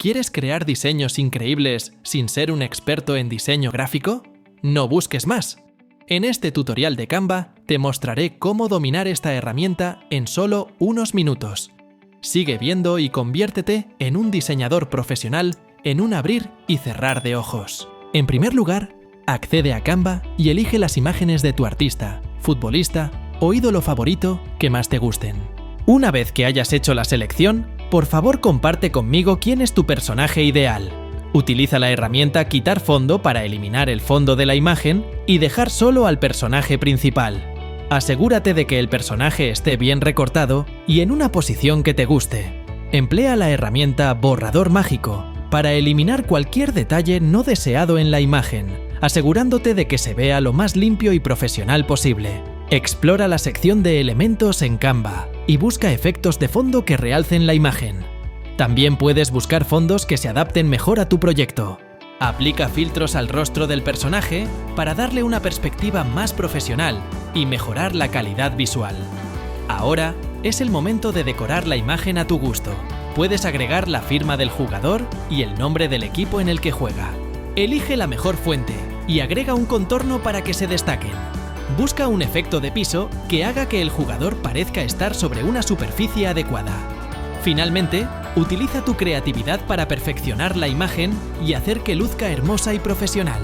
¿Quieres crear diseños increíbles sin ser un experto en diseño gráfico? No busques más. En este tutorial de Canva te mostraré cómo dominar esta herramienta en solo unos minutos. Sigue viendo y conviértete en un diseñador profesional en un abrir y cerrar de ojos. En primer lugar, accede a Canva y elige las imágenes de tu artista, futbolista o ídolo favorito que más te gusten. Una vez que hayas hecho la selección, por favor comparte conmigo quién es tu personaje ideal. Utiliza la herramienta Quitar fondo para eliminar el fondo de la imagen y dejar solo al personaje principal. Asegúrate de que el personaje esté bien recortado y en una posición que te guste. Emplea la herramienta Borrador mágico para eliminar cualquier detalle no deseado en la imagen, asegurándote de que se vea lo más limpio y profesional posible. Explora la sección de elementos en Canva y busca efectos de fondo que realcen la imagen. También puedes buscar fondos que se adapten mejor a tu proyecto. Aplica filtros al rostro del personaje para darle una perspectiva más profesional y mejorar la calidad visual. Ahora es el momento de decorar la imagen a tu gusto. Puedes agregar la firma del jugador y el nombre del equipo en el que juega. Elige la mejor fuente y agrega un contorno para que se destaquen. Busca un efecto de piso que haga que el jugador parezca estar sobre una superficie adecuada. Finalmente, utiliza tu creatividad para perfeccionar la imagen y hacer que luzca hermosa y profesional.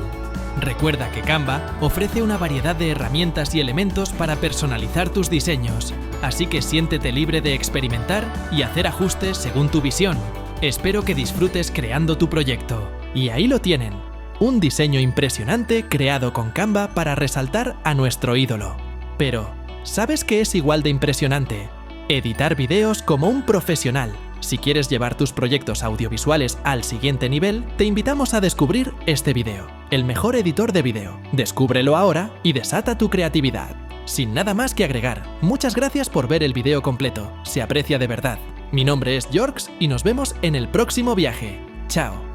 Recuerda que Canva ofrece una variedad de herramientas y elementos para personalizar tus diseños, así que siéntete libre de experimentar y hacer ajustes según tu visión. Espero que disfrutes creando tu proyecto. Y ahí lo tienen. Un diseño impresionante creado con Canva para resaltar a nuestro ídolo. Pero, ¿sabes qué es igual de impresionante? Editar vídeos como un profesional. Si quieres llevar tus proyectos audiovisuales al siguiente nivel, te invitamos a descubrir este vídeo, el mejor editor de vídeo. Descúbrelo ahora y desata tu creatividad. Sin nada más que agregar, muchas gracias por ver el vídeo completo, se aprecia de verdad. Mi nombre es Jorgs y nos vemos en el próximo viaje. Chao.